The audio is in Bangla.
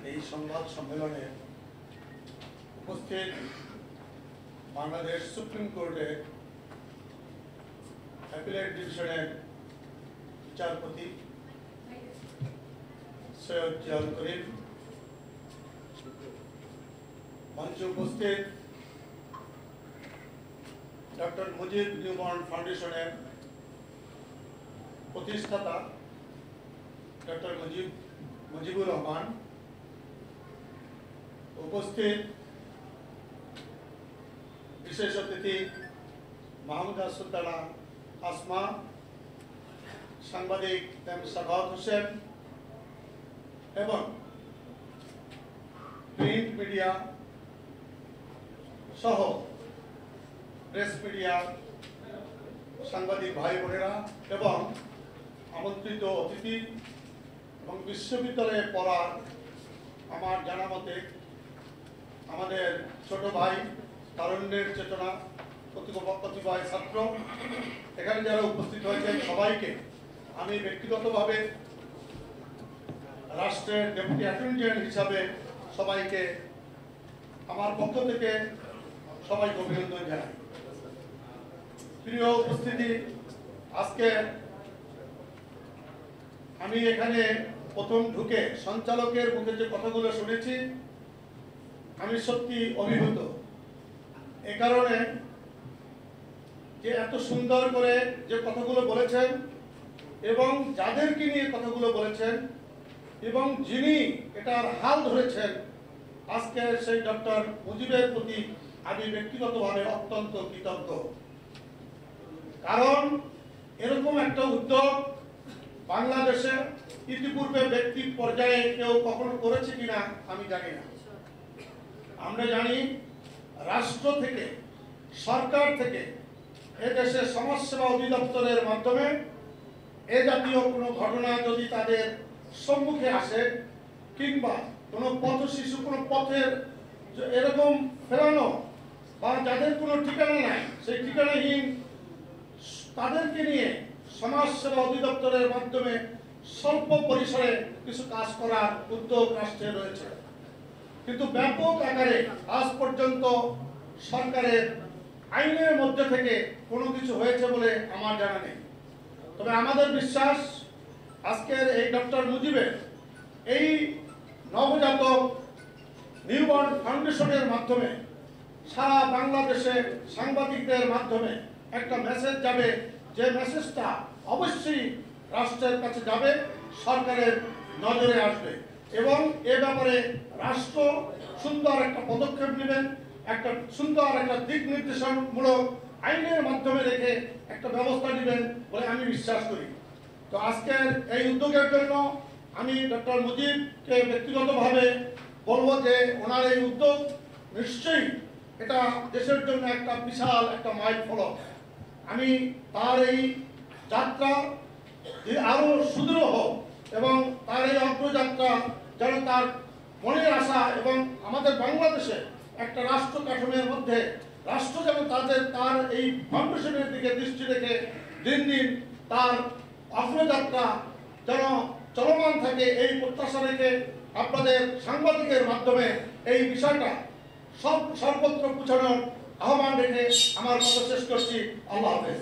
এই সংবাদ সম্মেলনে উপস্থিত বাংলাদেশ সুপ্রিম কোর্টের অ্যাপিলেট ডিভিশনের বিচারপতি সৈয়দ জিয়াউল করিম, মঞ্চে উপস্থিত ডক্টর মুজিব নিউবর্ন ফাউন্ডেশনের প্রতিষ্ঠাতা ডক্টর মুজিবুর রহমান, উপস্থিত বিশেষ অতিথি মাহমুদা সুলতানা আসমা, সাংবাদিক সাখাওয়াত হোসেন এবং প্রিন্ট মিডিয়া সহ প্রেস মিডিয়া সাংবাদিক ভাই বোনেরা এবং আমন্ত্রিত অতিথি এবং বিশ্ববিদ্যালয়ে পড়ার আমার জানা মতে আমাদের ছোট ভাই, তারুণ্যের চেতনা কতিপয় ছাত্র, এখানে যারা উপস্থিত হয়েছেন সবাইকে আমি ব্যক্তিগতভাবে রাষ্ট্রের ডেপুটি অ্যাটর্নি জেনারেল হিসাবে সবাইকে আমার পক্ষ থেকে সবাইকে অভিনন্দন জানাই। প্রিয় উপস্থিতি, আজকে আমি এখানে প্রথম ঢুকে সঞ্চালকের মুখে যে কথাগুলো শুনেছি আমি সত্যি অভিভূত। এ কারণে যে এত সুন্দর করে যে কথাগুলো বলেছেন এবং যাদেরকে নিয়ে কথাগুলো বলেছেন এবং যিনি এটার হাল ধরেছেন, আজকে সেই ডক্টর মুজিবের প্রতি আমি ব্যক্তিগতভাবে অত্যন্ত কৃতজ্ঞ। কারণ এরকম একটা উদ্যোগ বাংলাদেশে ইতিপূর্বে ব্যক্তি পর্যায়ে কেউ কখনো করেছে কিনা আমি জানি না। আমরা জানি রাষ্ট্র থেকে, সরকার থেকে, এদেশের সমাজসেবা অধিদপ্তরের মাধ্যমে এ জাতীয় কোনো ঘটনা যদি তাদের সম্মুখে আসে কিংবা কোনো পথ শিশু কোনো পথের এরকম ফেরানো বা যাদের কোনো ঠিকানা নাই সেই ঠিকানাহীন তাদেরকে নিয়ে সমাজসেবা অধিদপ্তরের মাধ্যমে স্বল্প পরিসরে কিছু কাজ করার উদ্যোগ রাষ্ট্রে রয়েছে, কিন্তু ব্যাপক আকারে আজ পর্যন্ত সরকারের আইনের মধ্যে থেকে কোনো কিছু হয়েছে বলে আমার জানা নেই। তবে আমাদের বিশ্বাস আজকের এই ডক্টর মুজিবের এই নবজাতক নিউবর্ন ফাউন্ডেশনের মাধ্যমে সারা বাংলাদেশে সাংবাদিকদের মাধ্যমে একটা মেসেজ যাবে, যে মেসেজটা অবশ্যই রাষ্ট্রের কাছে যাবে, সরকারের নজরে আসবে এবং এ ব্যাপারে রাষ্ট্র সুন্দর একটা পদক্ষেপ নেবেন, একটা সুন্দর একটা দিক নির্দেশনমূলক আইনের মাধ্যমে রেখে একটা ব্যবস্থা নেবেন বলে আমি বিশ্বাস করি। তো আজকের এই উদ্যোগের জন্য আমি ডক্টর মুজিবকে ব্যক্তিগতভাবে বলবো যে ওনার এই উদ্যোগ নিশ্চয়ই এটা দেশের জন্য একটা বিশাল একটা মাইল ফলক। আমি তার এই যাত্রা আরো সুদৃঢ় হোক এবং তার এই অগ্রযাত্রা যেন তার মনের আশা এবং আমাদের বাংলাদেশে একটা রাষ্ট্র কাঠামোর মধ্যে রাষ্ট্র যেন তার এই ফাউন্ডেশনের দিকে দৃষ্টি রেখে দিন দিন তার অগ্রযাত্রা যেন চলমান থাকে, এই প্রত্যাশা রেখে আপনাদের সাংবাদিকের মাধ্যমে এই বিষয়টা সর্বত্র পৌঁছানোর আহ্বান রেখে আমার কথা শেষ করছি। আল্লাহ হাফেজ।